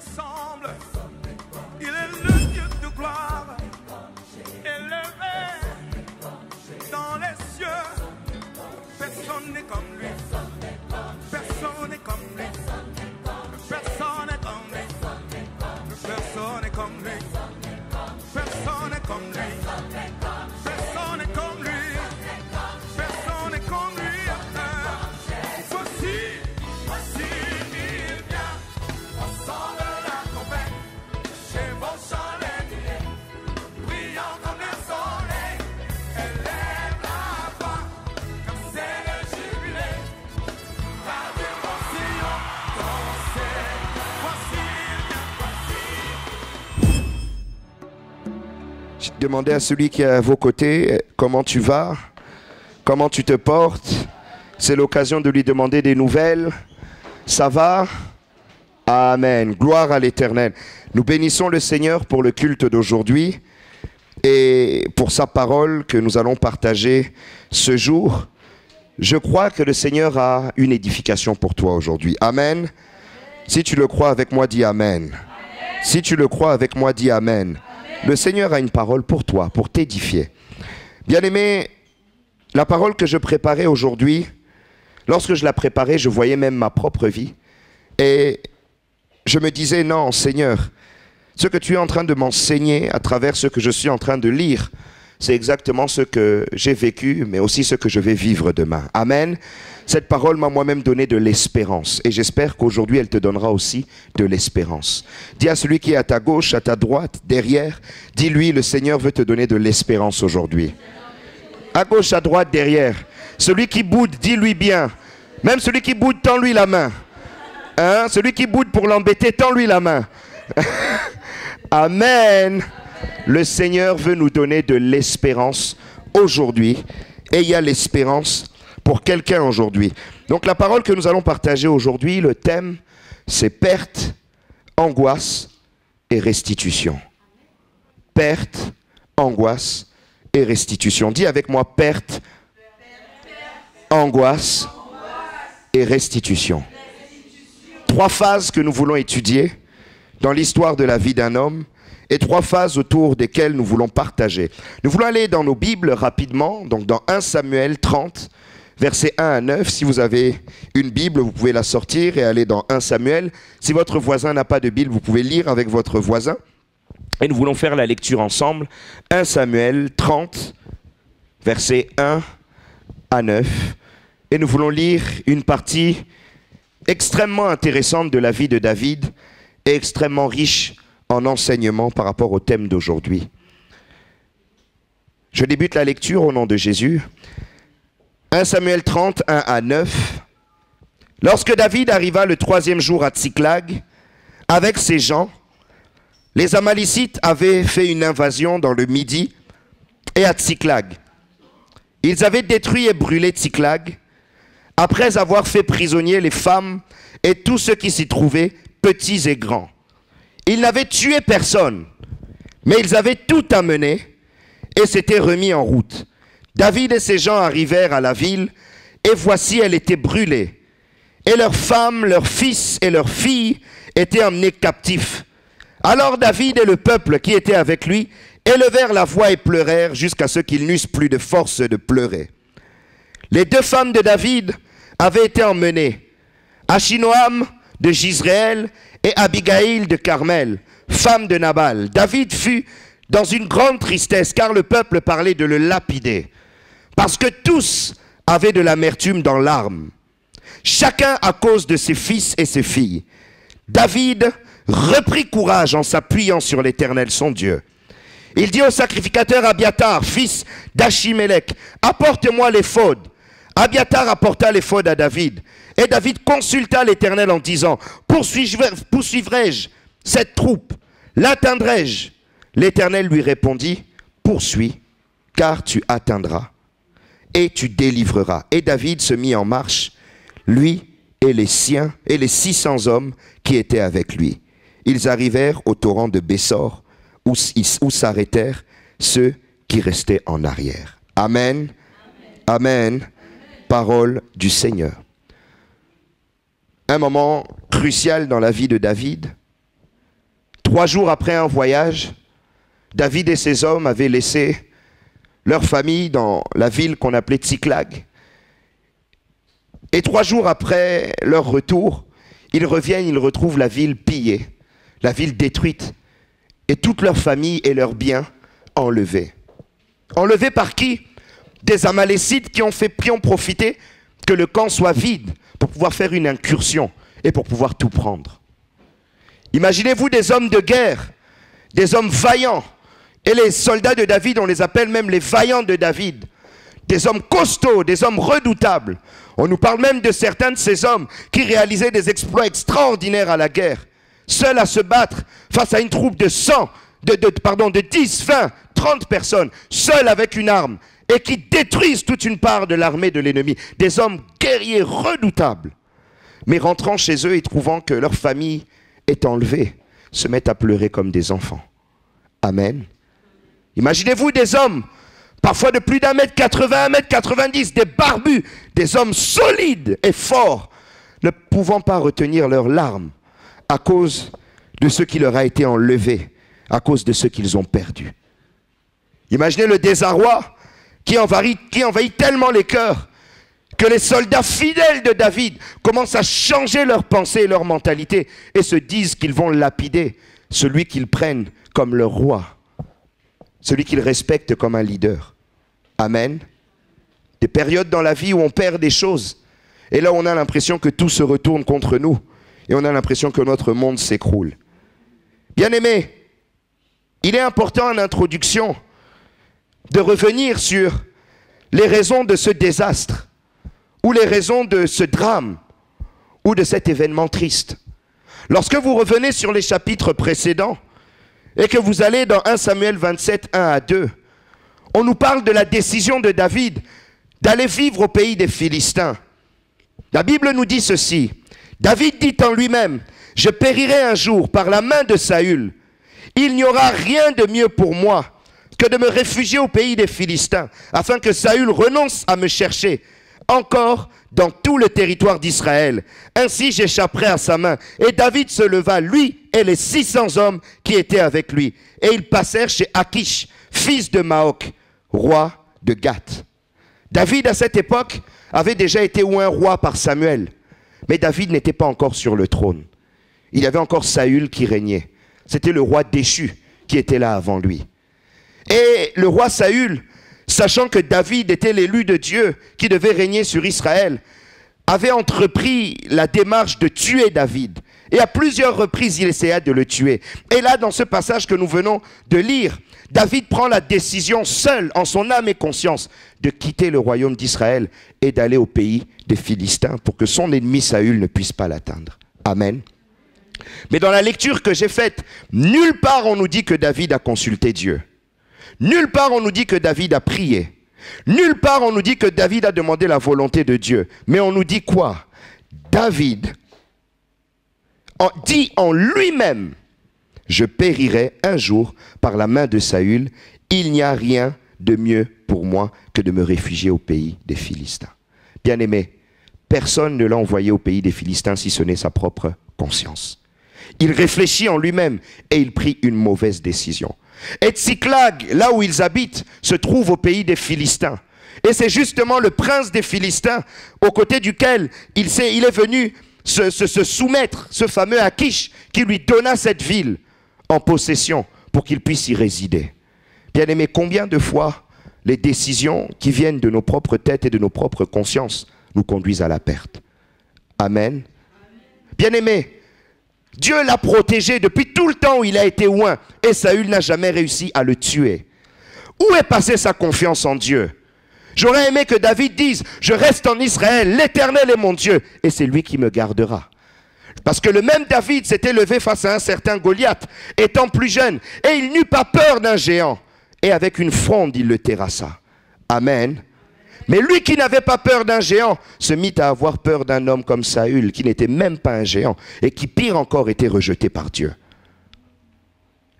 ressemble. Il est le Dieu de gloire, élevé dans les cieux. Personne n'est comme lui. Personne n'est comme lui. Personne n'est comme lui. Personne n'est comme lui. Personne n'est comme lui. Personne n'est comme lui. Personne n'est comme lui. Voici, il vient. Au son de la trompette, chez vos chalets, brillant comme le soleil. Élève la voix, comme c'est le jubilé. Radio Sion, dansez. Voici, il vient. Voici. Demandez à celui qui est à vos côtés comment tu vas, comment tu te portes. C'est l'occasion de lui demander des nouvelles. Ça va? Amen. Gloire à l'Éternel. Nous bénissons le Seigneur pour le culte d'aujourd'hui et pour sa parole que nous allons partager ce jour. Je crois que le Seigneur a une édification pour toi aujourd'hui. Amen. Si tu le crois avec moi, dis Amen. Si tu le crois avec moi, dis Amen. Le Seigneur a une parole pour toi, pour t'édifier. Bien-aimé, la parole que je préparais aujourd'hui, lorsque je la préparais, je voyais même ma propre vie. Et je me disais, non, Seigneur, ce que tu es en train de m'enseigner à travers ce que je suis en train de lire, c'est exactement ce que j'ai vécu, mais aussi ce que je vais vivre demain. Amen. Cette parole m'a moi-même donné de l'espérance. Et j'espère qu'aujourd'hui, elle te donnera aussi de l'espérance. Dis à celui qui est à ta gauche, à ta droite, derrière, dis-lui, le Seigneur veut te donner de l'espérance aujourd'hui. À gauche, à droite, derrière. Celui qui boude, dis-lui bien. Même celui qui boude, tends-lui la main. Hein? Celui qui boude pour l'embêter, tends-lui la main. Amen. Le Seigneur veut nous donner de l'espérance aujourd'hui. Et il y a l'espérance pour quelqu'un aujourd'hui. Donc la parole que nous allons partager aujourd'hui, le thème, c'est perte, angoisse et restitution. Perte, angoisse et restitution. Dis avec moi, perte, angoisse et restitution. Trois phases que nous voulons étudier dans l'histoire de la vie d'un homme et trois phases autour desquelles nous voulons partager. Nous voulons aller dans nos Bibles rapidement, donc dans 1 Samuel 30, versets 1 à 9. Si vous avez une Bible, vous pouvez la sortir et aller dans 1 Samuel. Si votre voisin n'a pas de Bible, vous pouvez lire avec votre voisin. Et nous voulons faire la lecture ensemble. 1 Samuel 30, versets 1 à 9. Et nous voulons lire une partie extrêmement intéressante de la vie de David et extrêmement riche en enseignements par rapport au thème d'aujourd'hui. Je débute la lecture au nom de Jésus. 1 Samuel 30, 1 à 9. Lorsque David arriva le 3e jour à Tsiklag, avec ses gens, les Amalécites avaient fait une invasion dans le Midi et à Tsiklag. Ils avaient détruit et brûlé Tsiklag, après avoir fait prisonniers les femmes et tous ceux qui s'y trouvaient, petits et grands. Ils n'avaient tué personne, mais ils avaient tout amené et s'étaient remis en route. David et ses gens arrivèrent à la ville, et voici, elle était brûlée. Et leurs femmes, leurs fils et leurs filles étaient emmenés captifs. Alors David et le peuple qui était avec lui élevèrent la voix et pleurèrent jusqu'à ce qu'ils n'eussent plus de force de pleurer. Les deux femmes de David avaient été emmenées, Achinoam de Jizréel et Abigail de Carmel, femme de Nabal. David fut dans une grande tristesse, car le peuple parlait de le lapider, parce que tous avaient de l'amertume dans l'âme, chacun à cause de ses fils et ses filles. David reprit courage en s'appuyant sur l'Éternel son Dieu. Il dit au sacrificateur Abiatar, fils d'Achimélec, apporte-moi l'éphod. Abiatar apporta l'éphod à David. Et David consulta l'Éternel en disant, poursuivrai-je cette troupe? L'atteindrai-je? L'Éternel lui répondit, poursuis, car tu atteindras et tu délivreras. Et David se mit en marche, lui et les siens et les 600 hommes qui étaient avec lui. Ils arrivèrent au torrent de Bessor, où s'arrêtèrent ceux qui restaient en arrière. Amen. Amen. Amen. Parole du Seigneur. Un moment crucial dans la vie de David. 3 jours après un voyage, David et ses hommes avaient laissé leur famille dans la ville qu'on appelait Tsiklag. Et 3 jours après leur retour, ils reviennent, ils retrouvent la ville pillée, la ville détruite, et toute leur famille et leurs biens enlevés. Enlevés par qui? Des Amalécites qui ont profité que le camp soit vide pour pouvoir faire une incursion et pour pouvoir tout prendre. Imaginez-vous des hommes de guerre, des hommes vaillants, et les soldats de David, on les appelle même les vaillants de David, des hommes costauds, des hommes redoutables. On nous parle même de certains de ces hommes qui réalisaient des exploits extraordinaires à la guerre, seuls à se battre face à une troupe de 10, 20, 30 personnes, seuls avec une arme, et qui détruisent toute une part de l'armée de l'ennemi. Des hommes guerriers redoutables. Mais rentrant chez eux et trouvant que leur famille est enlevée, se mettent à pleurer comme des enfants. Amen. Imaginez-vous des hommes, parfois de plus d'1m80, 1m90, des barbus, des hommes solides et forts, ne pouvant pas retenir leurs larmes à cause de ce qui leur a été enlevé, à cause de ce qu'ils ont perdu. Imaginez le désarroi qui envahit tellement les cœurs que les soldats fidèles de David commencent à changer leurs pensées et leur mentalité et se disent qu'ils vont lapider celui qu'ils prennent comme leur roi, celui qu'ils respectent comme un leader. Amen. Des périodes dans la vie où on perd des choses et là on a l'impression que tout se retourne contre nous et on a l'impression que notre monde s'écroule. Bien-aimés, il est important en introduction de revenir sur les raisons de ce désastre ou les raisons de ce drame ou de cet événement triste. Lorsque vous revenez sur les chapitres précédents et que vous allez dans 1 Samuel 27, 1 à 2, on nous parle de la décision de David d'aller vivre au pays des Philistins. La Bible nous dit ceci: David dit en lui-même, « Je périrai un jour par la main de Saül. Il n'y aura rien de mieux pour moi que de me réfugier au pays des Philistins, afin que Saül renonce à me chercher encore dans tout le territoire d'Israël. Ainsi j'échapperai à sa main. » Et David se leva, lui et les 600 hommes qui étaient avec lui. Et ils passèrent chez Akish, fils de Maok, roi de Gath. David, à cette époque, avait déjà été oint roi par Samuel. Mais David n'était pas encore sur le trône. Il y avait encore Saül qui régnait. C'était le roi déchu qui était là avant lui. Et le roi Saül, sachant que David était l'élu de Dieu qui devait régner sur Israël, avait entrepris la démarche de tuer David. Et à plusieurs reprises, il essaya de le tuer. Et là, dans ce passage que nous venons de lire, David prend la décision seul, en son âme et conscience, de quitter le royaume d'Israël et d'aller au pays des Philistins pour que son ennemi Saül ne puisse pas l'atteindre. Amen. Mais dans la lecture que j'ai faite, nulle part on nous dit que David a consulté Dieu. Nulle part on nous dit que David a prié. Nulle part on nous dit que David a demandé la volonté de Dieu. Mais on nous dit quoi? David dit en lui-même: je périrai un jour par la main de Saül. Il n'y a rien de mieux pour moi que de me réfugier au pays des Philistins. Bien-aimé, personne ne l'a envoyé au pays des Philistins si ce n'est sa propre conscience. Il réfléchit en lui-même et il prit une mauvaise décision. Et Tsiklag, là où ils habitent, se trouve au pays des Philistins. Et c'est justement le prince des Philistins aux côtés duquel il est venu se soumettre, ce fameux Akish, qui lui donna cette ville en possession pour qu'il puisse y résider. Bien-aimés, combien de fois les décisions qui viennent de nos propres têtes et de nos propres consciences nous conduisent à la perte? Amen. Bien-aimés, Dieu l'a protégé depuis tout le temps où il a été oint et Saül n'a jamais réussi à le tuer. Où est passée sa confiance en Dieu? J'aurais aimé que David dise: je reste en Israël, l'Éternel est mon Dieu et c'est lui qui me gardera. Parce que le même David s'était levé face à un certain Goliath, étant plus jeune, et il n'eut pas peur d'un géant. Et avec une fronde, il le terrassa. Amen. Mais lui qui n'avait pas peur d'un géant, se mit à avoir peur d'un homme comme Saül, qui n'était même pas un géant, et qui pire encore était rejeté par Dieu.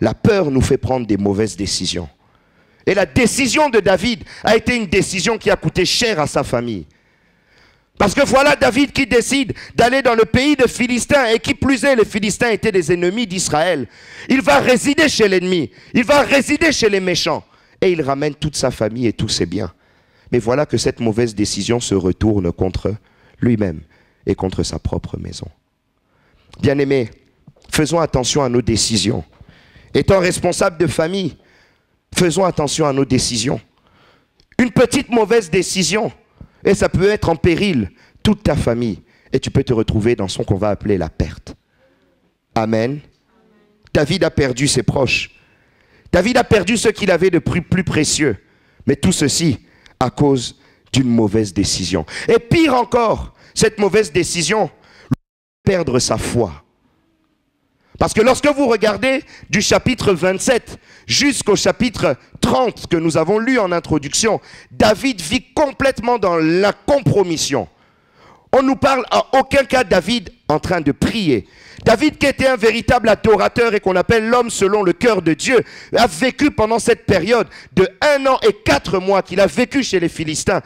La peur nous fait prendre des mauvaises décisions. Et la décision de David a été une décision qui a coûté cher à sa famille. Parce que voilà David qui décide d'aller dans le pays des Philistins, et qui plus est, les Philistins étaient des ennemis d'Israël. Il va résider chez l'ennemi, il va résider chez les méchants, et il ramène toute sa famille et tous ses biens. Mais voilà que cette mauvaise décision se retourne contre lui-même et contre sa propre maison. Bien-aimés, faisons attention à nos décisions. Étant responsables de famille, faisons attention à nos décisions. Une petite mauvaise décision, et ça peut être en péril toute ta famille. Et tu peux te retrouver dans ce qu'on va appeler la perte. Amen. David a perdu ses proches. David a perdu ce qu'il avait de plus précieux. Mais tout ceci à cause d'une mauvaise décision. Et pire encore, cette mauvaise décision, perdre sa foi. Parce que lorsque vous regardez du chapitre 27 jusqu'au chapitre 30 que nous avons lu en introduction, David vit complètement dans la compromission. On nous parle à aucun cas David en train de prier. David, qui était un véritable adorateur et qu'on appelle l'homme selon le cœur de Dieu, a vécu pendant cette période de 1 an et 4 mois qu'il a vécu chez les Philistins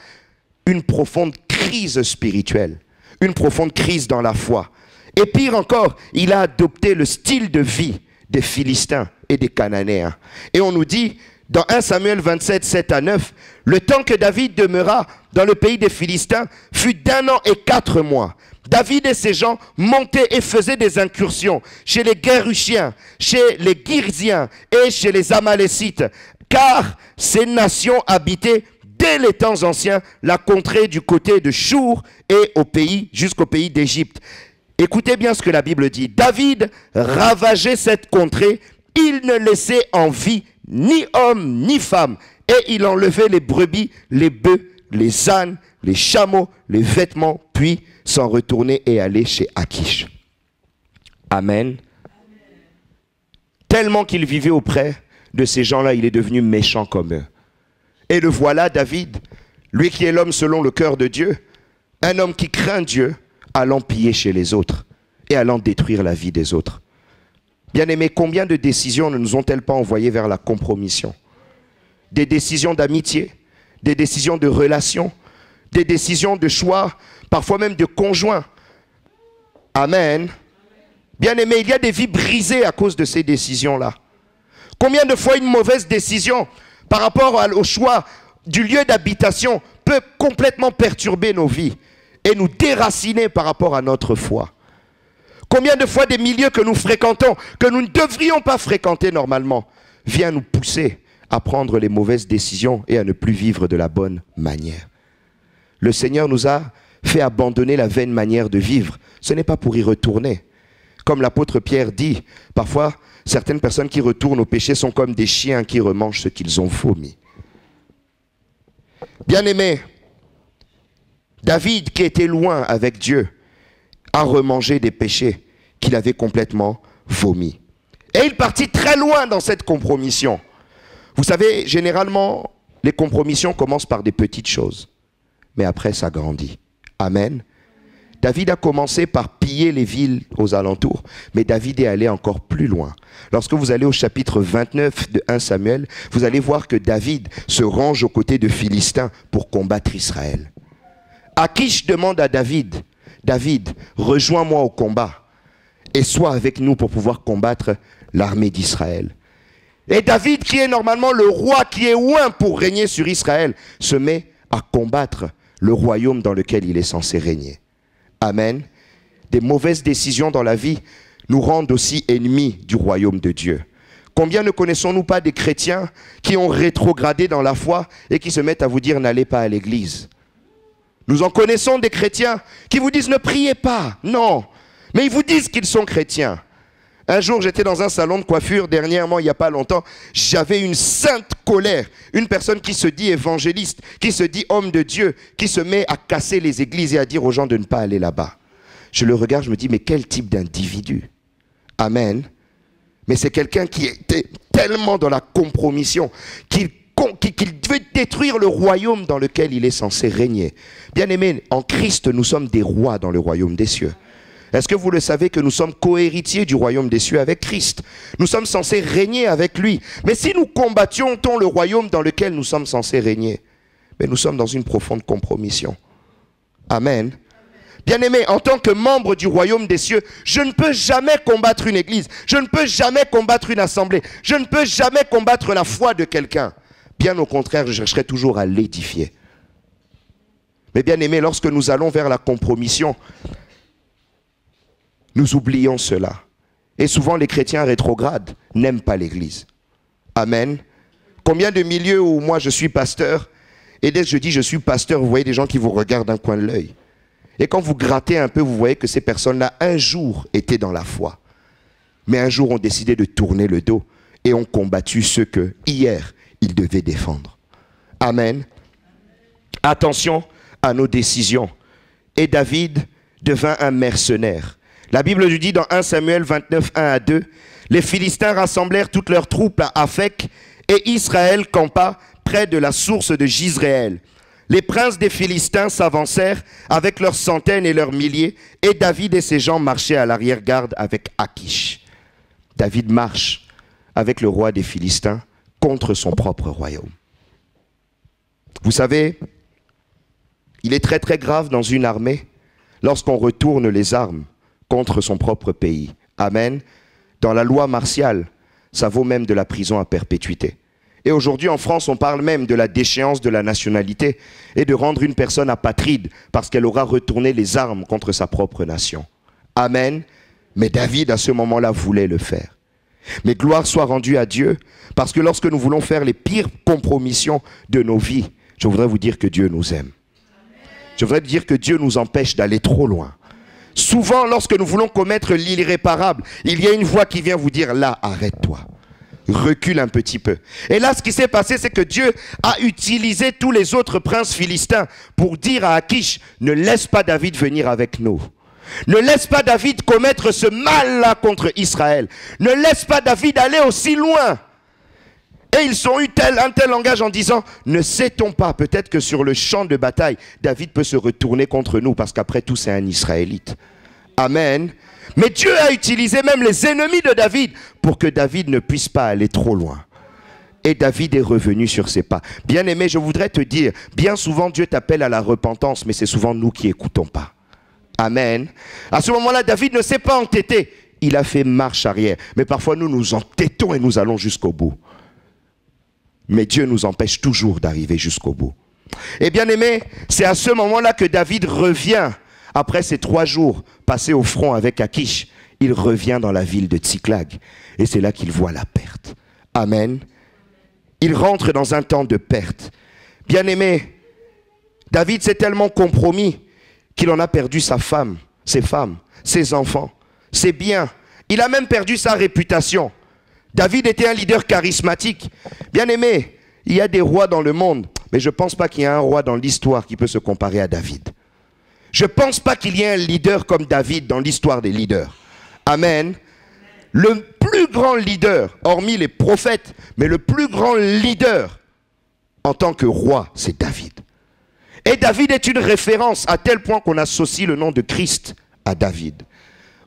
une profonde crise spirituelle, une profonde crise dans la foi. Et pire encore, il a adopté le style de vie des Philistins et des Cananéens. Et on nous dit, dans 1 Samuel 27, 7 à 9, le temps que David demeura dans le pays des Philistins fut d'1 an et 4 mois. David et ses gens montaient et faisaient des incursions chez les Guéruchiens, chez les Girziens et chez les Amalécites, car ces nations habitaient dès les temps anciens la contrée du côté de Chour et au pays, jusqu'au pays d'Égypte. Écoutez bien ce que la Bible dit. David ravageait cette contrée, il ne laissait en vie ni homme ni femme, et il enlevait les brebis, les bœufs, les ânes, les chameaux, les vêtements, puis s'en retourner et aller chez Akish. Amen. Tellement qu'il vivait auprès de ces gens-là, il est devenu méchant comme eux. Et le voilà, David, lui qui est l'homme selon le cœur de Dieu, un homme qui craint Dieu, allant piller chez les autres et allant détruire la vie des autres. Bien-aimés, combien de décisions ne nous ont-elles pas envoyés vers la compromission? Des décisions d'amitié, des décisions de relations, des décisions de choix, parfois même de conjoints. Amen. Bien-aimés, il y a des vies brisées à cause de ces décisions-là. Combien de fois une mauvaise décision par rapport au choix du lieu d'habitation peut complètement perturber nos vies et nous déraciner par rapport à notre foi. Combien de fois des milieux que nous fréquentons, que nous ne devrions pas fréquenter normalement, vient nous pousser à prendre les mauvaises décisions et à ne plus vivre de la bonne manière. Le Seigneur nous a fait abandonner la vaine manière de vivre. Ce n'est pas pour y retourner. Comme l'apôtre Pierre dit, parfois, certaines personnes qui retournent au péché sont comme des chiens qui remangent ce qu'ils ont vomi. Bien-aimés, David, qui était loin avec Dieu, a remangé des péchés qu'il avait complètement vomis. Et il partit très loin dans cette compromission. Vous savez, généralement, les compromissions commencent par des petites choses. Mais après, ça grandit. Amen. David a commencé par piller les villes aux alentours, mais David est allé encore plus loin. Lorsque vous allez au chapitre 29 de 1 Samuel, vous allez voir que David se range aux côtés de Philistins pour combattre Israël. Akish demande à David, « David, rejoins-moi au combat et sois avec nous pour pouvoir combattre l'armée d'Israël. » Et David, qui est normalement le roi qui est oint pour régner sur Israël, se met à combattre le royaume dans lequel il est censé régner. Amen. Des mauvaises décisions dans la vie nous rendent aussi ennemis du royaume de Dieu. Combien ne connaissons-nous pas des chrétiens qui ont rétrogradé dans la foi et qui se mettent à vous dire « n'allez pas à l'église ». Nous en connaissons des chrétiens qui vous disent « ne priez pas ». Non, mais ils vous disent qu'ils sont chrétiens. Un jour, j'étais dans un salon de coiffure, dernièrement, il n'y a pas longtemps, j'avais une sainte colère. Une personne qui se dit évangéliste, qui se dit homme de Dieu, qui se met à casser les églises et à dire aux gens de ne pas aller là-bas. Je le regarde, je me dis, mais quel type d'individu? Amen. Mais c'est quelqu'un qui était tellement dans la compromission qu'il veut détruire le royaume dans lequel il est censé régner. Bien-aimés, en Christ, nous sommes des rois dans le royaume des cieux. Est-ce que vous le savez que nous sommes co-héritiers du royaume des cieux avec Christ? Nous sommes censés régner avec lui. Mais si nous combattions le royaume dans lequel nous sommes censés régner, mais nous sommes dans une profonde compromission. Amen. Bien-aimé, en tant que membre du royaume des cieux, je ne peux jamais combattre une église. Je ne peux jamais combattre une assemblée. Je ne peux jamais combattre la foi de quelqu'un. Bien au contraire, je chercherai toujours à l'édifier. Mais bien-aimé, lorsque nous allons vers la compromission, nous oublions cela. Et souvent, les chrétiens rétrogrades n'aiment pas l'église. Amen. Combien de milieux où moi je suis pasteur, et dès que je dis je suis pasteur, vous voyez des gens qui vous regardent d'un coin de l'œil. Et quand vous grattez un peu, vous voyez que ces personnes-là, un jour, étaient dans la foi. Mais un jour, ont décidé de tourner le dos et ont combattu ceux que, hier, ils devaient défendre. Amen. Attention à nos décisions. Et David devint un mercenaire. La Bible nous dit dans 1 Samuel 29, 1 à 2, « Les Philistins rassemblèrent toutes leurs troupes à Aphek, et Israël campa près de la source de Jizréel. Les princes des Philistins s'avancèrent avec leurs centaines et leurs milliers, et David et ses gens marchaient à l'arrière-garde avec Akish. » David marche avec le roi des Philistins contre son propre royaume. Vous savez, il est très très grave dans une armée lorsqu'on retourne les armes contre son propre pays. Amen. Dans la loi martiale, ça vaut même de la prison à perpétuité. Et aujourd'hui, en France, on parle même de la déchéance de la nationalité et de rendre une personne apatride parce qu'elle aura retourné les armes contre sa propre nation. Amen. Mais David, à ce moment-là, voulait le faire. Mais gloire soit rendue à Dieu, parce que lorsque nous voulons faire les pires compromissions de nos vies, je voudrais vous dire que Dieu nous aime. Je voudrais dire que Dieu nous empêche d'aller trop loin. Souvent, lorsque nous voulons commettre l'irréparable, il y a une voix qui vient vous dire, là, arrête-toi. Recule un petit peu. Et là, ce qui s'est passé, c'est que Dieu a utilisé tous les autres princes philistins pour dire à Akish, ne laisse pas David venir avec nous. Ne laisse pas David commettre ce mal-là contre Israël. Ne laisse pas David aller aussi loin. Et ils ont eu un tel langage en disant, ne sait-on pas, peut-être que sur le champ de bataille, David peut se retourner contre nous, parce qu'après tout, c'est un Israélite. Amen. Mais Dieu a utilisé même les ennemis de David pour que David ne puisse pas aller trop loin. Et David est revenu sur ses pas. Bien-aimé, je voudrais te dire, bien souvent Dieu t'appelle à la repentance, mais c'est souvent nous qui n'écoutons pas. Amen. À ce moment-là, David ne s'est pas entêté. Il a fait marche arrière. Mais parfois, nous nous entêtons et nous allons jusqu'au bout. Mais Dieu nous empêche toujours d'arriver jusqu'au bout. Et bien-aimé, c'est à ce moment-là que David revient. Après ces 3 jours passés au front avec Akish, il revient dans la ville de Tsiklag. Et c'est là qu'il voit la perte. Amen. Il rentre dans un temps de perte. Bien-aimé, David s'est tellement compromis qu'il en a perdu sa femme, ses femmes, ses enfants, ses biens. Il a même perdu sa réputation. David était un leader charismatique. Bien-aimé, il y a des rois dans le monde, mais je ne pense pas qu'il y ait un roi dans l'histoire qui peut se comparer à David. Je ne pense pas qu'il y ait un leader comme David dans l'histoire des leaders. Amen. Le plus grand leader, hormis les prophètes, mais le plus grand leader en tant que roi, c'est David. Et David est une référence à tel point qu'on associe le nom de Christ à David.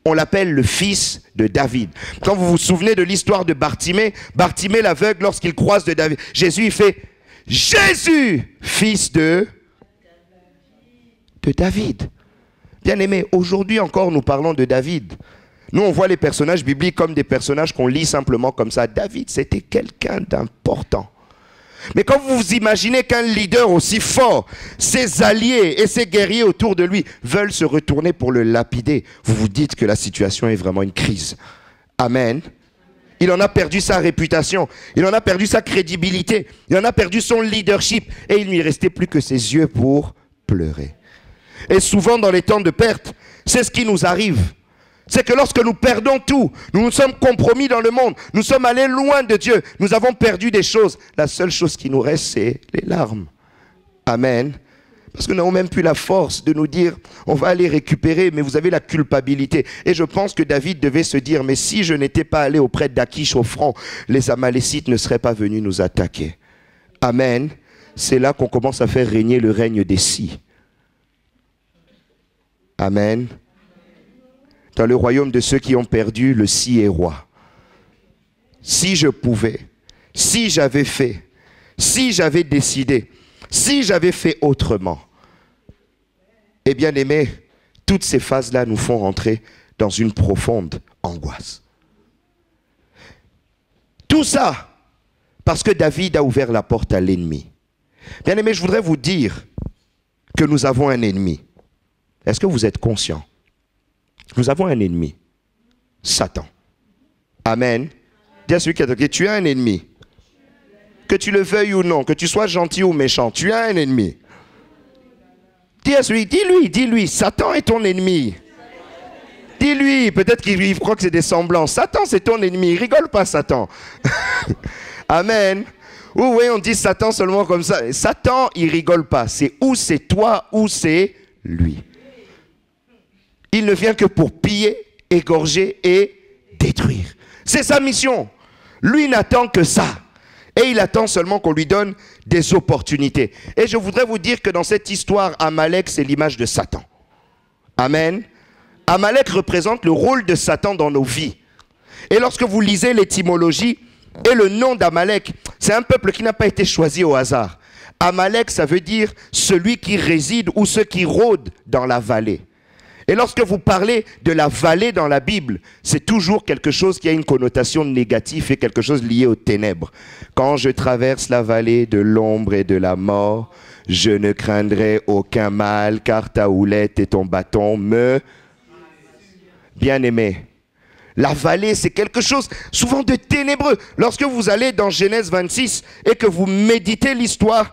On l'appelle le fils de David. Quand vous vous souvenez de l'histoire de Bartimée, Bartimée l'aveugle, lorsqu'il croise de David, Jésus, il fait « Jésus, fils de David ». Bien-aimé, aujourd'hui encore, nous parlons de David. Nous, on voit les personnages bibliques comme des personnages qu'on lit simplement comme ça. David, c'était quelqu'un d'important. Mais quand vous vous imaginez qu'un leader aussi fort, ses alliés et ses guerriers autour de lui veulent se retourner pour le lapider, vous vous dites que la situation est vraiment une crise. Amen. Il en a perdu sa réputation, il en a perdu sa crédibilité, il en a perdu son leadership et il ne lui restait plus que ses yeux pour pleurer. Et souvent dans les temps de perte, c'est ce qui nous arrive. C'est que lorsque nous perdons tout, nous nous sommes compromis dans le monde, nous sommes allés loin de Dieu, nous avons perdu des choses. La seule chose qui nous reste, c'est les larmes. Amen. Parce que nous n'avons même plus la force de nous dire, on va aller récupérer, mais vous avez la culpabilité. Et je pense que David devait se dire, mais si je n'étais pas allé auprès d'Akish au front, les Amalécites ne seraient pas venus nous attaquer. Amen. C'est là qu'on commence à faire régner le règne des si. Amen. Dans le royaume de ceux qui ont perdu, le si est roi. Si je pouvais, si j'avais fait, si j'avais décidé, si j'avais fait autrement. Et bien aimé, Toutes ces phases-là nous font rentrer dans une profonde angoisse. Tout ça parce que David a ouvert la porte à l'ennemi. Bien-aimés, je voudrais vous dire que nous avons un ennemi. Est-ce que vous êtes conscients? Nous avons un ennemi, Satan. Amen. Dis à celui qui est à côté, tu as un ennemi. Que tu le veuilles ou non, que tu sois gentil ou méchant, tu as un ennemi. Dis à celui, dis-lui, Satan est ton ennemi. Dis-lui, peut-être qu'il croit que c'est des semblants. Satan, c'est ton ennemi. Il rigole pas, Satan. Amen. Oui, on dit Satan seulement comme ça. Satan, il rigole pas. C'est ou c'est toi ou c'est lui. Il ne vient que pour piller, égorger et détruire. C'est sa mission. Lui n'attend que ça. Et il attend seulement qu'on lui donne des opportunités. Et je voudrais vous dire que dans cette histoire, Amalek, c'est l'image de Satan. Amen. Amalek représente le rôle de Satan dans nos vies. Et lorsque vous lisez l'étymologie et le nom d'Amalek, c'est un peuple qui n'a pas été choisi au hasard. Amalek, ça veut dire celui qui réside ou ceux qui rôdent dans la vallée. Et lorsque vous parlez de la vallée dans la Bible, c'est toujours quelque chose qui a une connotation négative et quelque chose lié aux ténèbres. Quand je traverse la vallée de l'ombre et de la mort, je ne craindrai aucun mal, car ta houlette et ton bâton me... Bien-aimé, la vallée, c'est quelque chose souvent de ténébreux. Lorsque vous allez dans Genèse 26 et que vous méditez l'histoire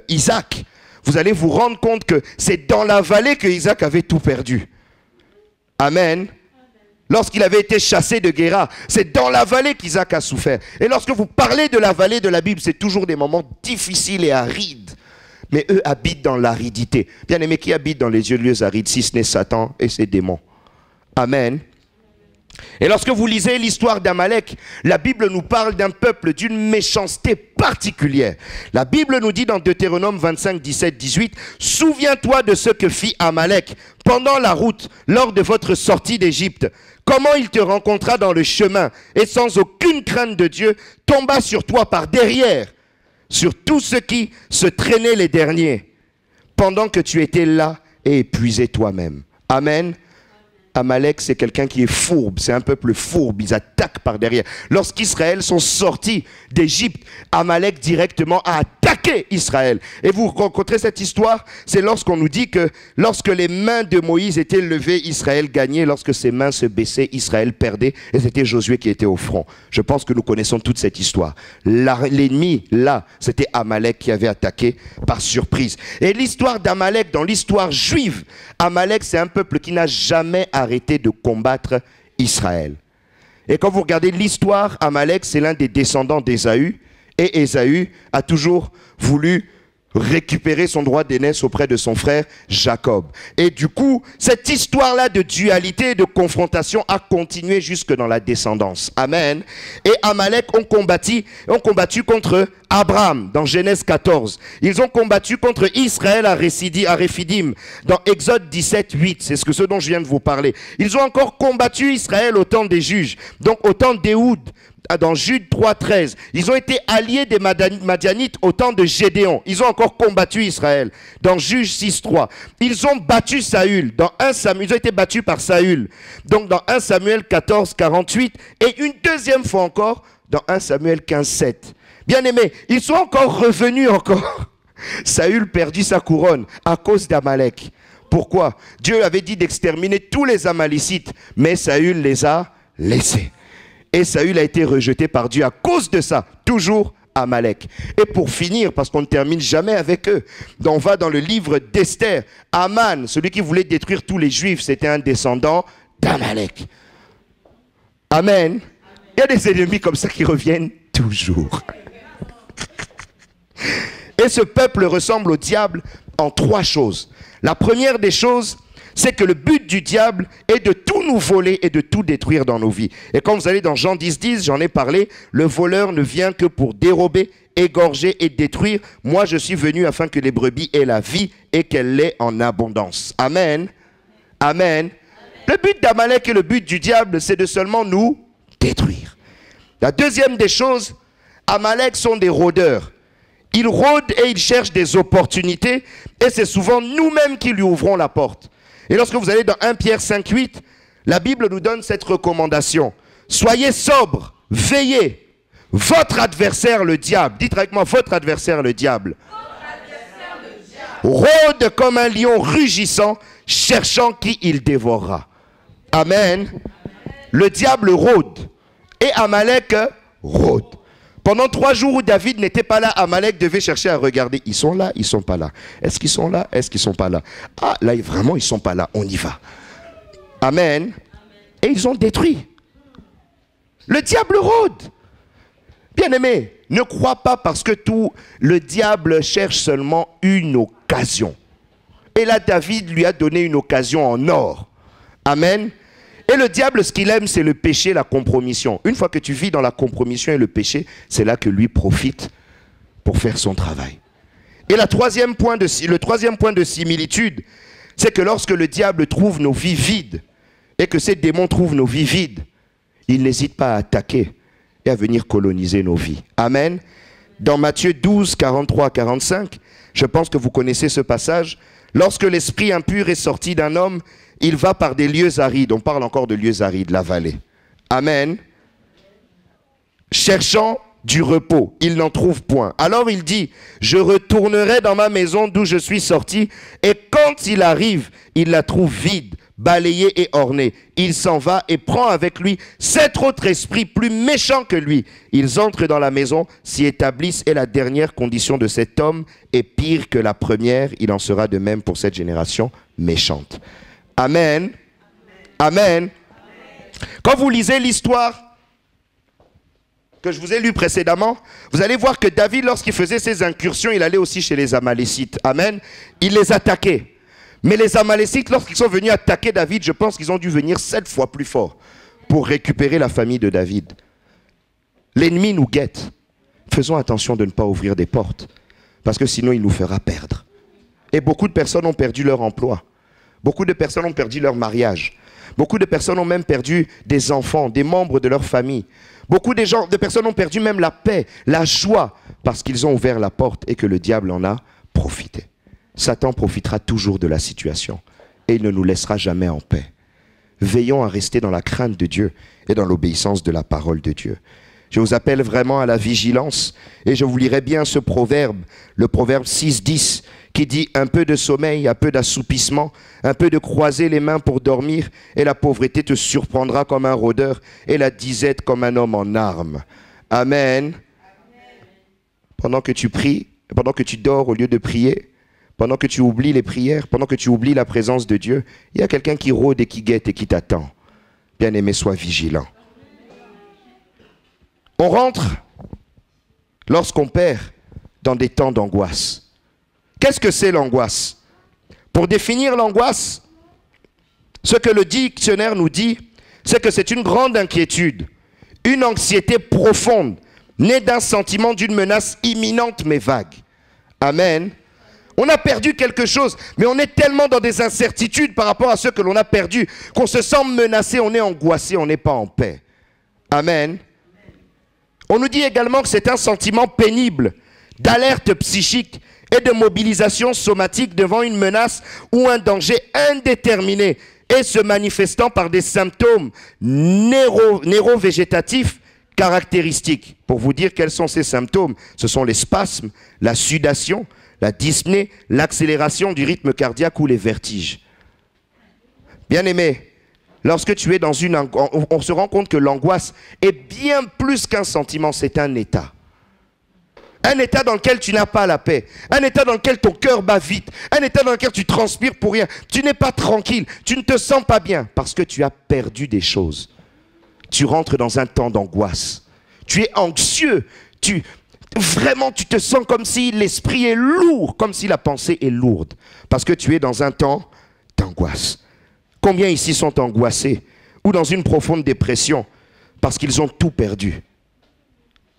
Isaac, vous allez vous rendre compte que c'est dans la vallée que Isaac avait tout perdu. Amen. Lorsqu'il avait été chassé de Guéra, c'est dans la vallée qu'Isaac a souffert. Et lorsque vous parlez de la vallée de la Bible, c'est toujours des moments difficiles et arides. Mais eux habitent dans l'aridité. Bien-aimés, qui habitent dans les lieux arides, si ce n'est Satan et ses démons? Amen. Et lorsque vous lisez l'histoire d'Amalek, la Bible nous parle d'un peuple d'une méchanceté particulière. La Bible nous dit dans Deutéronome 25, 17, 18, « Souviens-toi de ce que fit Amalek pendant la route, lors de votre sortie d'Égypte. Comment il te rencontra dans le chemin et sans aucune crainte de Dieu, tomba sur toi par derrière, sur tous ceux qui se traînaient les derniers, pendant que tu étais là et épuisé toi-même. » Amen. Amalek, c'est quelqu'un qui est fourbe, c'est un peuple fourbe, ils attaquent par derrière. Lorsqu'Israël sont sortis d'Égypte, Amalek directement a attaqué Israël. Et vous rencontrez cette histoire, c'est lorsqu'on nous dit que lorsque les mains de Moïse étaient levées, Israël gagnait, lorsque ses mains se baissaient, Israël perdait, et c'était Josué qui était au front. Je pense que nous connaissons toute cette histoire. L'ennemi, là, c'était Amalek qui avait attaqué par surprise. Et l'histoire d'Amalek, dans l'histoire juive, Amalek, c'est un peuple qui n'a jamais arrêté de combattre Israël. Et quand vous regardez l'histoire, Amalek, c'est l'un des descendants d'Ésaü. Et Ésaü a toujours voulu récupérer son droit d'aînesse auprès de son frère Jacob. Et du coup, cette histoire-là de dualité et de confrontation a continué jusque dans la descendance. Amen. Et Amalek ont combattu contre Abraham dans Genèse 14. Ils ont combattu contre Israël à Réphidim dans Exode 17, 8. C'est ce dont je viens de vous parler. Ils ont encore combattu Israël au temps des juges. Donc au temps d'Éhoud, dans Jude 3, 13. Ils ont été alliés des Madianites au temps de Gédéon. Ils ont encore combattu Israël. Dans Juge 6, 3. Ils ont battu Saül. Dans 1 Samuel, ils ont été battus par Saül. Donc dans 1 Samuel 14, 48. Et une deuxième fois encore dans 1 Samuel 15, 7. Bien aimés, ils sont encore revenus encore. Saül perdit sa couronne à cause d'Amalek. Pourquoi? Dieu avait dit d'exterminer tous les Amalécites, mais Saül les a laissés. Et Saül a été rejeté par Dieu à cause de ça, toujours Amalek. Et pour finir, parce qu'on ne termine jamais avec eux, on va dans le livre d'Esther. Aman, celui qui voulait détruire tous les Juifs, c'était un descendant d'Amalek. Amen. Il y a des ennemis comme ça qui reviennent toujours. Et ce peuple ressemble au diable en 3 choses. La première des choses, c'est que le but du diable est de tout nous voler et de tout détruire dans nos vies. Et quand vous allez dans Jean 10, 10, j'en ai parlé, le voleur ne vient que pour dérober, égorger et détruire. Moi, je suis venu afin que les brebis aient la vie et qu'elle l'ait en abondance. Amen. Amen. Le but d'Amalek et le but du diable, c'est de seulement nous détruire. La deuxième des choses, Amalek sont des rôdeurs. Il rôde et il cherche des opportunités et c'est souvent nous-mêmes qui lui ouvrons la porte. Et lorsque vous allez dans 1 Pierre 5,8, la Bible nous donne cette recommandation. Soyez sobres, veillez. Votre adversaire le diable, dites avec moi, votre adversaire le diable, rôde comme un lion rugissant, cherchant qui il dévorera. Amen. Le diable rôde et Amalek rôde. Pendant 3 jours où David n'était pas là, Amalek devait chercher à regarder. Ils sont là, ils sont pas là. Est-ce qu'ils sont là? Est-ce qu'ils sont pas là? Ah, là, vraiment, ils sont pas là. On y va. Amen. Et ils ont détruit. Le diable rôde. Bien-aimé, ne crois pas parce que tout le diable cherche seulement une occasion. Et là, David lui a donné une occasion en or. Amen. Et le diable, ce qu'il aime, c'est le péché, la compromission. Une fois que tu vis dans la compromission et le péché, c'est là que lui profite pour faire son travail. Et le troisième point de similitude, c'est que lorsque le diable trouve nos vies vides, et que ces démons trouvent nos vies vides, il n'hésite pas à attaquer et à venir coloniser nos vies. Amen. Dans Matthieu 12, 43 à 45, je pense que vous connaissez ce passage. Lorsque l'esprit impur est sorti d'un homme, il va par des lieux arides. On parle encore de lieux arides, la vallée. Amen. Cherchant du repos, il n'en trouve point. Alors il dit, je retournerai dans ma maison d'où je suis sorti. Et quand il arrive, il la trouve vide, balayée et ornée. Il s'en va et prend avec lui 7 autres esprits plus méchants que lui. Ils entrent dans la maison, s'y établissent et la dernière condition de cet homme est pire que la première. Il en sera de même pour cette génération méchante. Amen. Amen. Quand vous lisez l'histoire que je vous ai lue précédemment, vous allez voir que David, lorsqu'il faisait ses incursions, il allait aussi chez les Amalécites. Amen. Il les attaquait. Mais les Amalécites, lorsqu'ils sont venus attaquer David, je pense qu'ils ont dû venir 7 fois plus fort pour récupérer la famille de David. L'ennemi nous guette. Faisons attention de ne pas ouvrir des portes, parce que sinon il nous fera perdre. Et beaucoup de personnes ont perdu leur emploi. Beaucoup de personnes ont perdu leur mariage. Beaucoup de personnes ont même perdu des enfants, des membres de leur famille. Beaucoup de personnes ont perdu même la paix, la joie, parce qu'ils ont ouvert la porte et que le diable en a profité. Satan profitera toujours de la situation et il ne nous laissera jamais en paix. Veillons à rester dans la crainte de Dieu et dans l'obéissance de la parole de Dieu. Je vous appelle vraiment à la vigilance et je vous lirai bien ce proverbe, le proverbe 6:10, qui dit un peu de sommeil, un peu d'assoupissement, un peu de croiser les mains pour dormir et la pauvreté te surprendra comme un rôdeur et la disette comme un homme en armes. Amen. Pendant que tu pries, pendant que tu dors au lieu de prier, pendant que tu oublies les prières, pendant que tu oublies la présence de Dieu, il y a quelqu'un qui rôde et qui guette et qui t'attend. Bien-aimé, sois vigilant. On rentre lorsqu'on perd dans des temps d'angoisse. Qu'est-ce que c'est l'angoisse? Pour définir l'angoisse, ce que le dictionnaire nous dit, c'est que c'est une grande inquiétude, une anxiété profonde, née d'un sentiment d'une menace imminente mais vague. Amen. On a perdu quelque chose, mais on est tellement dans des incertitudes par rapport à ce que l'on a perdu, qu'on se sent menacé, on est angoissé, on n'est pas en paix. Amen. On nous dit également que c'est un sentiment pénible, d'alerte psychique et de mobilisation somatique devant une menace ou un danger indéterminé et se manifestant par des symptômes nérovégétatifs caractéristiques. Pour vous dire quels sont ces symptômes, ce sont les spasmes, la sudation, la dyspnée, l'accélération du rythme cardiaque ou les vertiges. Bien-aimé, lorsque tu es dans on se rend compte que l'angoisse est bien plus qu'un sentiment, c'est un état. Un état dans lequel tu n'as pas la paix. Un état dans lequel ton cœur bat vite. Un état dans lequel tu transpires pour rien. Tu n'es pas tranquille. Tu ne te sens pas bien parce que tu as perdu des choses. Tu rentres dans un temps d'angoisse. Tu es anxieux. Vraiment, tu te sens comme si l'esprit est lourd, comme si la pensée est lourde. Parce que tu es dans un temps d'angoisse. Combien ici sont angoissés ou dans une profonde dépression parce qu'ils ont tout perdu?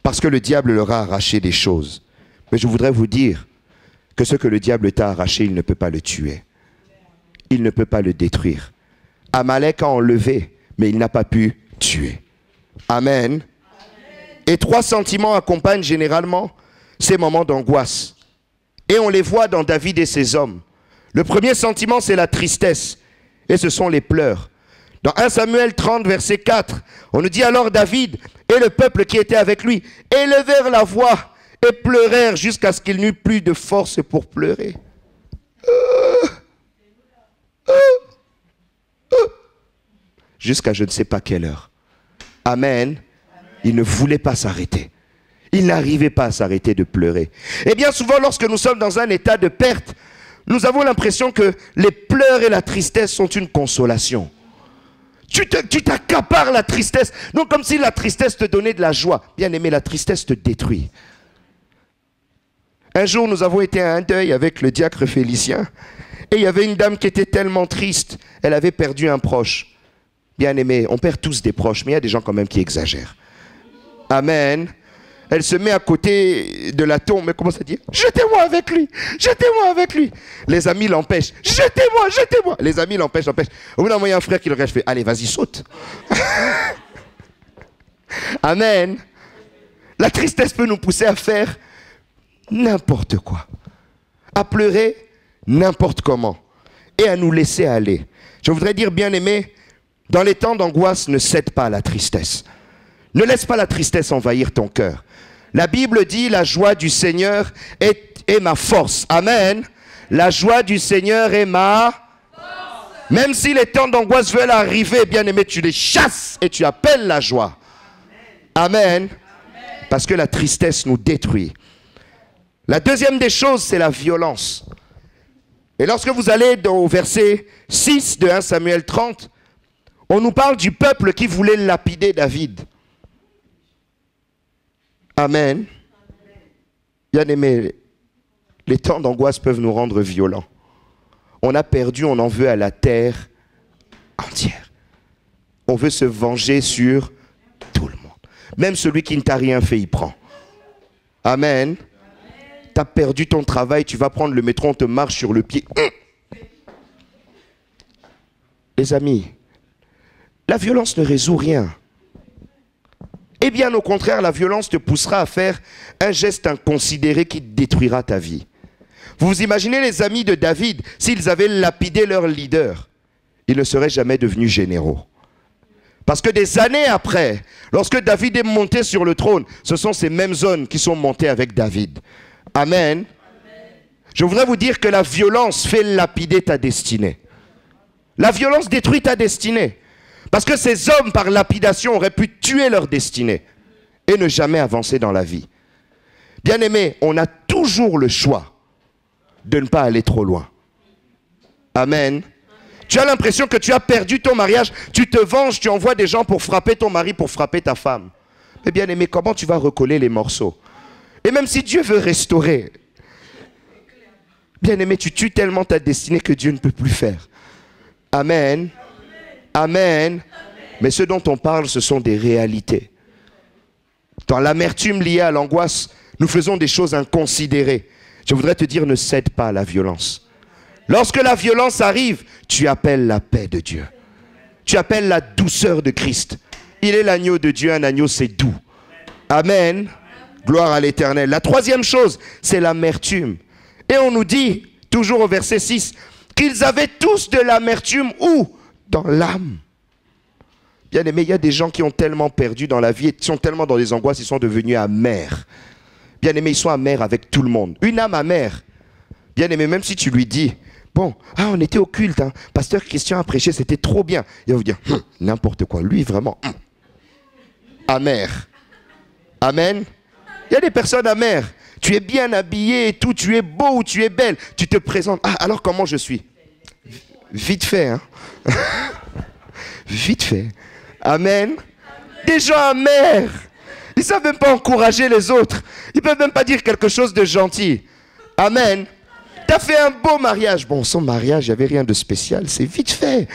Parce que le diable leur a arraché des choses. Mais je voudrais vous dire que ce que le diable t'a arraché, il ne peut pas le tuer. Il ne peut pas le détruire. Amalek a enlevé, mais il n'a pas pu tuer. Amen. Et 3 sentiments accompagnent généralement ces moments d'angoisse. Et on les voit dans David et ses hommes. Le premier sentiment, c'est la tristesse. Et ce sont les pleurs. Dans 1 Samuel 30, verset 4, on nous dit alors David et le peuple qui était avec lui élevèrent la voix et pleurèrent jusqu'à ce qu'il n'eût plus de force pour pleurer. Jusqu'à je ne sais pas quelle heure. Amen. Il ne voulait pas s'arrêter. Il n'arrivait pas à s'arrêter de pleurer. Et bien souvent, lorsque nous sommes dans un état de perte, nous avons l'impression que les pleurs et la tristesse sont une consolation. Tu t'accapares la tristesse. Non, comme si la tristesse te donnait de la joie. Bien aimé, la tristesse te détruit. Un jour, nous avons été à un deuil avec le diacre Félicien. Et il y avait une dame qui était tellement triste. Elle avait perdu un proche. Bien aimé, on perd tous des proches, mais il y a des gens quand même qui exagèrent. Amen. Elle se met à côté de la tombe, mais commence à dire « Jetez-moi avec lui, jetez-moi avec lui ». Les amis l'empêchent « Jetez-moi, jetez-moi ». Les amis l'empêchent. Au bout d'un moment, il y a un frère qui le regarde, je fais « Allez, vas-y, saute ». Amen. La tristesse peut nous pousser à faire n'importe quoi, à pleurer n'importe comment et à nous laisser aller. Je voudrais dire, bien aimé, dans les temps d'angoisse, ne cède pas à la tristesse. Ne laisse pas la tristesse envahir ton cœur. La Bible dit, la joie du Seigneur est ma force. Amen. La joie du Seigneur est ma force. Même si les temps d'angoisse veulent arriver, bien aimé, tu les chasses et tu appelles la joie. Amen. Parce que la tristesse nous détruit. La deuxième des choses, c'est la violence. Et lorsque vous allez au verset 6 de 1 Samuel 30, on nous parle du peuple qui voulait lapider David. Amen. Bien aimé, les temps d'angoisse peuvent nous rendre violents. On a perdu, on en veut à la terre entière. On veut se venger sur tout le monde. Même celui qui ne t'a rien fait, il prend. Amen. Tu as perdu ton travail, tu vas prendre le métro, on te marche sur le pied. Les amis, la violence ne résout rien. Eh bien, au contraire, la violence te poussera à faire un geste inconsidéré qui détruira ta vie. Vous vous imaginez les amis de David, s'ils avaient lapidé leur leader, ils ne seraient jamais devenus généraux. Parce que des années après, lorsque David est monté sur le trône, ce sont ces mêmes hommes qui sont montés avec David. Amen. Je voudrais vous dire que la violence fait lapider ta destinée. La violence détruit ta destinée. Parce que ces hommes, par lapidation, auraient pu tuer leur destinée et ne jamais avancer dans la vie. Bien aimé, on a toujours le choix de ne pas aller trop loin. Amen. Tu as l'impression que tu as perdu ton mariage, tu te venges, tu envoies des gens pour frapper ton mari, pour frapper ta femme. Mais bien aimé, comment tu vas recoller les morceaux? Et même si Dieu veut restaurer, bien aimé, tu tues tellement ta destinée que Dieu ne peut plus faire. Amen. Amen. Mais ce dont on parle, ce sont des réalités. Dans l'amertume liée à l'angoisse, nous faisons des choses inconsidérées. Je voudrais te dire, ne cède pas à la violence. Lorsque la violence arrive, tu appelles la paix de Dieu. Tu appelles la douceur de Christ. Il est l'agneau de Dieu, un agneau c'est doux. Amen. Gloire à l'Éternel. La troisième chose, c'est l'amertume. Et on nous dit, toujours au verset 6, qu'ils avaient tous de l'amertume où? Dans l'âme. Bien aimé, il y a des gens qui ont tellement perdu dans la vie et sont tellement dans des angoisses, ils sont devenus amers. Bien aimé, ils sont amers avec tout le monde. Une âme amère. Bien aimé, même si tu lui dis, bon, on était au culte, hein, pasteur Christian a prêché, c'était trop bien. Il va vous dire, n'importe quoi, lui vraiment, amer. Amen. Il y a des personnes amères. Tu es bien habillé et tout, tu es beau ou tu es belle. Tu te présentes, alors comment je suis? Vite fait, hein. Vite fait. Amen. Des gens amers. Ils ne savent même pas encourager les autres. Ils ne peuvent même pas dire quelque chose de gentil. Amen. Tu as fait un beau mariage. Bon, son mariage, il n'y avait rien de spécial. C'est vite fait.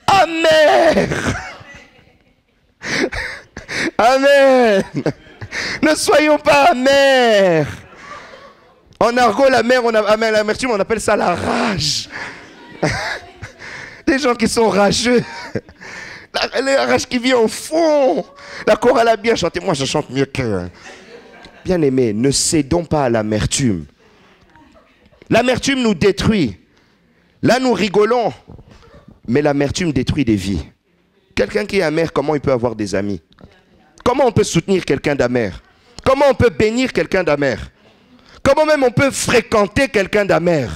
Amer. Amen. Ne soyons pas amers. En argot, l'amertume, on appelle ça la rage. Des gens qui sont rageux. La rage qui vient au fond. La chorale a bien chanté. Moi, je chante mieux que... Bien-aimés, ne cédons pas à l'amertume. L'amertume nous détruit. Là, nous rigolons, mais l'amertume détruit des vies. Quelqu'un qui est amer, comment il peut avoir des amis? Comment on peut soutenir quelqu'un d'amer? Comment on peut bénir quelqu'un d'amer? Comment même on peut fréquenter quelqu'un d'amer?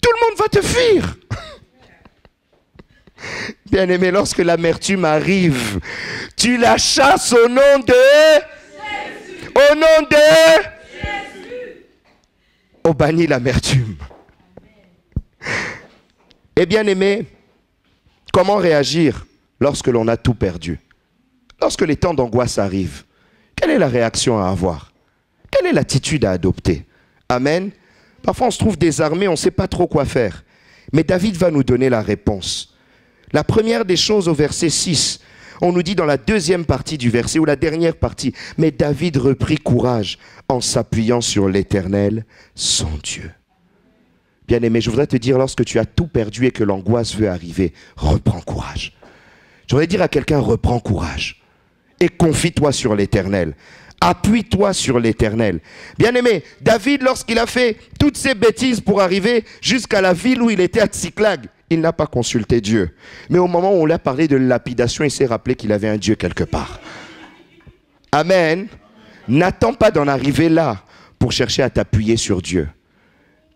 Tout le monde va te fuir. Bien-aimé, lorsque l'amertume arrive, tu la chasses au nom de Jésus. Au nom de Jésus. On bannit l'amertume. Et bien-aimé, comment réagir lorsque l'on a tout perdu? Lorsque les temps d'angoisse arrivent, quelle est la réaction à avoir? Quelle est l'attitude à adopter? Amen. Parfois on se trouve désarmé, on ne sait pas trop quoi faire. Mais David va nous donner la réponse. La première des choses au verset 6, on nous dit dans la deuxième partie du verset, ou la dernière partie, « Mais David reprit courage en s'appuyant sur l'Éternel, son Dieu. » Bien-aimé, je voudrais te dire, lorsque tu as tout perdu et que l'angoisse veut arriver, reprends courage. Je voudrais dire à quelqu'un, reprends courage et confie-toi sur l'Éternel. Appuie-toi sur l'Éternel. Bien-aimé, David, lorsqu'il a fait toutes ces bêtises pour arriver jusqu'à la ville où il était à Tsiklag, il n'a pas consulté Dieu. Mais au moment où on lui a parlé de lapidation, il s'est rappelé qu'il avait un Dieu quelque part. Amen. N'attends pas d'en arriver là pour chercher à t'appuyer sur Dieu.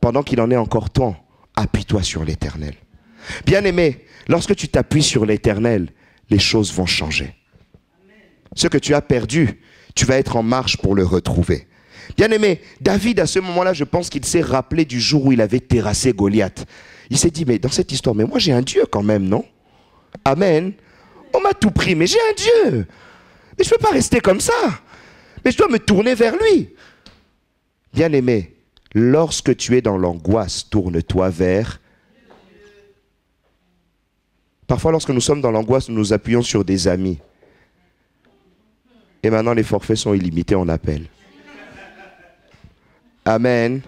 Pendant qu'il en est encore temps, appuie-toi sur l'Éternel. Bien-aimé, lorsque tu t'appuies sur l'Éternel, les choses vont changer. Ce que tu as perdu, tu vas être en marche pour le retrouver. Bien-aimé, David, à ce moment-là, je pense qu'il s'est rappelé du jour où il avait terrassé Goliath. Il s'est dit, mais dans cette histoire, mais moi j'ai un Dieu quand même, non? Amen. On m'a tout pris, mais j'ai un Dieu. Mais je ne peux pas rester comme ça. Mais je dois me tourner vers lui. Bien-aimé, lorsque tu es dans l'angoisse, tourne-toi vers... Parfois, lorsque nous sommes dans l'angoisse, nous nous appuyons sur des amis. Et maintenant, les forfaits sont illimités, on appelle. Amen.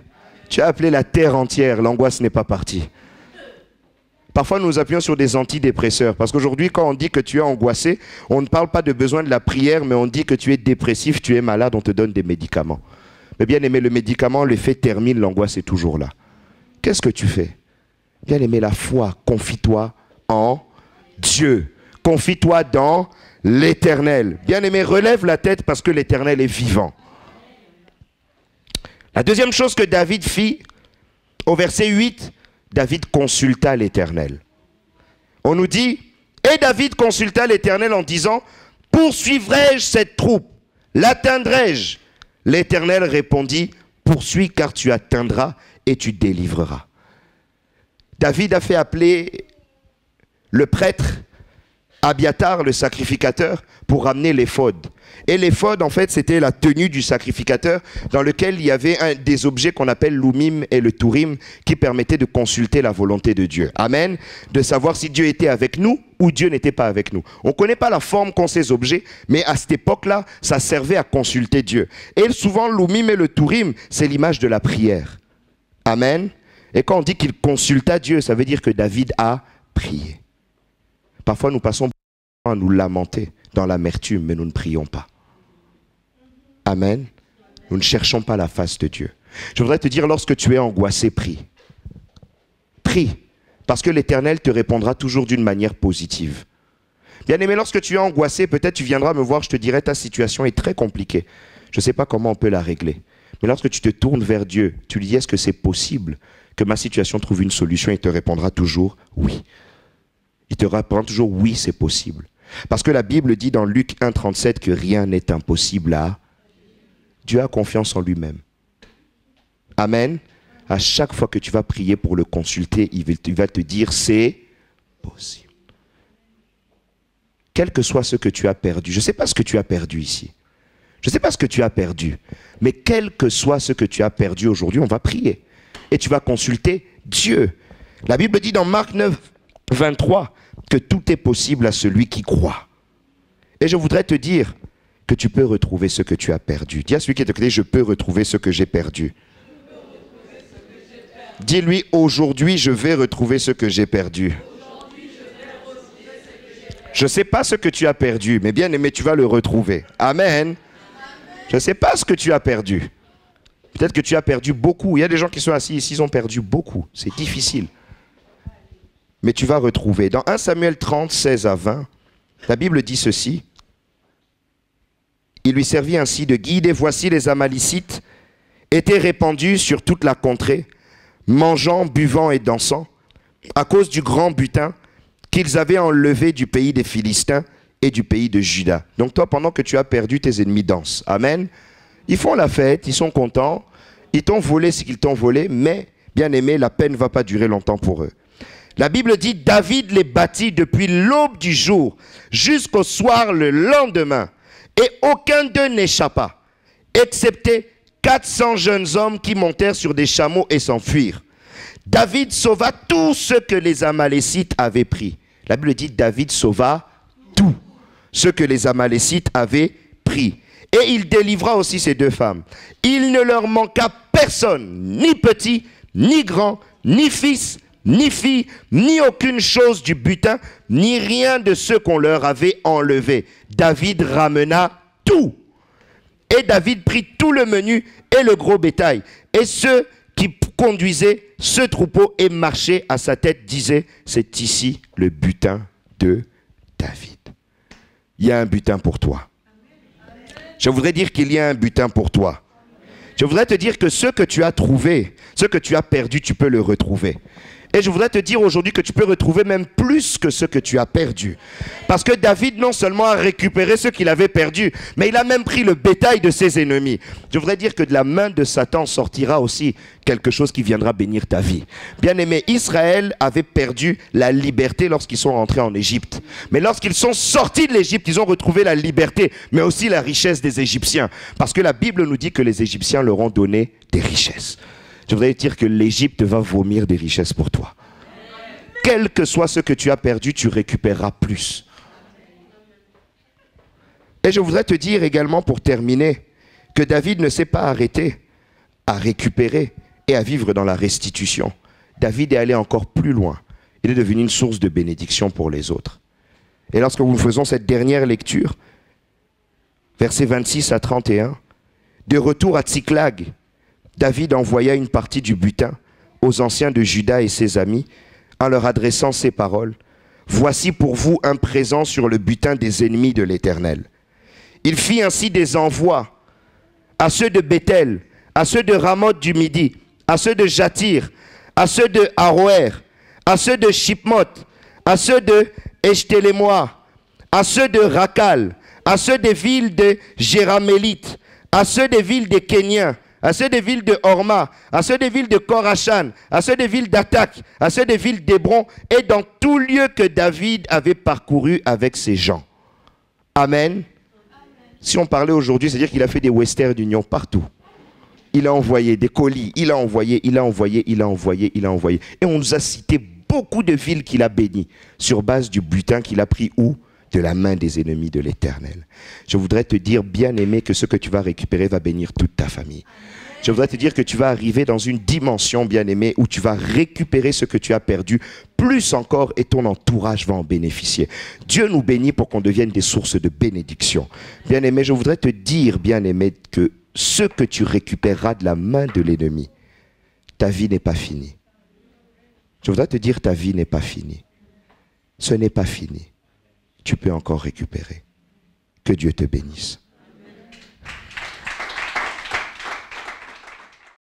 Tu as appelé la terre entière, l'angoisse n'est pas partie. Parfois, nous nous appuyons sur des antidépresseurs. Parce qu'aujourd'hui, quand on dit que tu es angoissé, on ne parle pas de besoin de la prière, mais on dit que tu es dépressif, tu es malade, on te donne des médicaments. Mais bien aimé, le médicament, l'effet termine, l'angoisse est toujours là. Qu'est-ce que tu fais? Bien aimé, la foi, confie-toi en Dieu. Confie-toi dans l'Éternel. Bien aimé, relève la tête parce que l'Éternel est vivant. La deuxième chose que David fit, au verset 8, David consulta l'Éternel. On nous dit, et David consulta l'Éternel en disant, poursuivrai-je cette troupe? L'atteindrai-je? L'Éternel répondit, poursuis car tu atteindras et tu délivreras. David a fait appeler le prêtre Abiatar, le sacrificateur, pour ramener l'éphod. Et l'éphod, en fait, c'était la tenue du sacrificateur dans lequel il y avait des objets qu'on appelle l'oumim et le tourim qui permettaient de consulter la volonté de Dieu. Amen. De savoir si Dieu était avec nous ou Dieu n'était pas avec nous. On ne connaît pas la forme qu'ont ces objets, mais à cette époque-là, ça servait à consulter Dieu. Et souvent, l'oumim et le tourim, c'est l'image de la prière. Amen. Et quand on dit qu'il consulta Dieu, ça veut dire que David a prié. Parfois, nous passons à nous lamenter dans l'amertume, mais nous ne prions pas. Amen. Nous ne cherchons pas la face de Dieu. Je voudrais te dire, lorsque tu es angoissé, prie. Prie, parce que l'Éternel te répondra toujours d'une manière positive. Bien-aimé, lorsque tu es angoissé, peut-être tu viendras me voir, je te dirai, ta situation est très compliquée. Je ne sais pas comment on peut la régler. Mais lorsque tu te tournes vers Dieu, tu lui dis, est-ce que c'est possible que ma situation trouve une solution? Il te répondra toujours, oui. Il te répondra toujours, oui, c'est possible. Parce que la Bible dit dans Luc 1,37 que rien n'est impossible à Dieu. A confiance en lui-même. Amen. À chaque fois que tu vas prier pour le consulter, il va te dire c'est possible. Quel que soit ce que tu as perdu, je ne sais pas ce que tu as perdu ici. Je ne sais pas ce que tu as perdu. Mais quel que soit ce que tu as perdu aujourd'hui, on va prier. Et tu vas consulter Dieu. La Bible dit dans Marc 9, 23 que tout est possible à celui qui croit. Et je voudrais te dire que tu peux retrouver ce que tu as perdu. Dis à celui qui est à côté, je peux retrouver ce que j'ai perdu. Dis-lui, aujourd'hui, je vais retrouver ce que j'ai perdu. Je ne sais pas ce que tu as perdu, mais bien aimé, tu vas le retrouver. Amen. Je ne sais pas ce que tu as perdu. Peut-être que tu as perdu beaucoup. Il y a des gens qui sont assis ici, ils ont perdu beaucoup. C'est difficile. Mais tu vas retrouver. Dans 1 Samuel 30, 16 à 20, la Bible dit ceci. Il lui servit ainsi de guide, et voici les Amalécites étaient répandus sur toute la contrée, mangeant, buvant et dansant, à cause du grand butin qu'ils avaient enlevé du pays des Philistins et du pays de Juda. Donc toi, pendant que tu as perdu, tes ennemis dansent. Amen. Ils font la fête, ils sont contents, ils t'ont volé ce qu'ils t'ont volé, mais, bien aimé, la peine ne va pas durer longtemps pour eux. La Bible dit, David les battit depuis l'aube du jour jusqu'au soir le lendemain, et aucun d'eux n'échappa, excepté 400 jeunes hommes qui montèrent sur des chameaux et s'enfuirent. David sauva tout ce que les Amalécites avaient pris. La Bible dit, David sauva tout ce que les Amalécites avaient pris. Et il délivra aussi ces deux femmes. Il ne leur manqua personne, ni petit, ni grand, ni fils, ni fille, ni aucune chose du butin, ni rien de ce qu'on leur avait enlevé. David ramena tout. Et David prit tout le menu et le gros bétail. Et ceux qui conduisaient ce troupeau et marchaient à sa tête disaient, c'est ici le butin de David. Il y a un butin pour toi. Je voudrais dire qu'il y a un butin pour toi. Je voudrais te dire que ce que tu as trouvé, ce que tu as perdu, tu peux le retrouver. Et je voudrais te dire aujourd'hui que tu peux retrouver même plus que ce que tu as perdu. Parce que David non seulement a récupéré ce qu'il avait perdu, mais il a même pris le bétail de ses ennemis. Je voudrais dire que de la main de Satan sortira aussi quelque chose qui viendra bénir ta vie. Bien aimé, Israël avait perdu la liberté lorsqu'ils sont rentrés en Égypte. Mais lorsqu'ils sont sortis de l'Égypte, ils ont retrouvé la liberté, mais aussi la richesse des Égyptiens. Parce que la Bible nous dit que les Égyptiens leur ont donné des richesses. Je voudrais dire que l'Égypte va vomir des richesses pour toi. Quel que soit ce que tu as perdu, tu récupéreras plus. Et je voudrais te dire également pour terminer que David ne s'est pas arrêté à récupérer et à vivre dans la restitution. David est allé encore plus loin. Il est devenu une source de bénédiction pour les autres. Et lorsque nous faisons cette dernière lecture, versets 26 à 31, de retour à Tsiklag, David envoya une partie du butin aux anciens de Juda et ses amis en leur adressant ces paroles. Voici pour vous un présent sur le butin des ennemis de l'Éternel. Il fit ainsi des envois à ceux de Bethel, à ceux de Ramoth du Midi, à ceux de Jatir, à ceux de Aroer, à ceux de Shipmoth, à ceux de Eshtelémoa, à ceux de Rakal, à ceux des villes de Jéramélites, à ceux des villes des Kéniens, à ceux des villes de Horma, à ceux des villes de Korachan, à ceux des villes d'Atak, à ceux des villes d'Hébron, et dans tout lieu que David avait parcouru avec ses gens. Amen. Si on parlait aujourd'hui, c'est-à-dire qu'il a fait des Western Union partout. Il a envoyé des colis, il a envoyé. Et on nous a cité beaucoup de villes qu'il a bénies sur base du butin qu'il a pris où? De la main des ennemis de l'Éternel. Je voudrais te dire, bien-aimé, que ce que tu vas récupérer va bénir toute ta famille. Je voudrais te dire que tu vas arriver dans une dimension, bien-aimé, où tu vas récupérer ce que tu as perdu, plus encore, et ton entourage va en bénéficier. Dieu nous bénit pour qu'on devienne des sources de bénédiction. Bien-aimé, je voudrais te dire, bien-aimé, que ce que tu récupéreras de la main de l'ennemi, ta vie n'est pas finie. Je voudrais te dire, ta vie n'est pas finie. Ce n'est pas fini. Tu peux encore récupérer. Que Dieu te bénisse.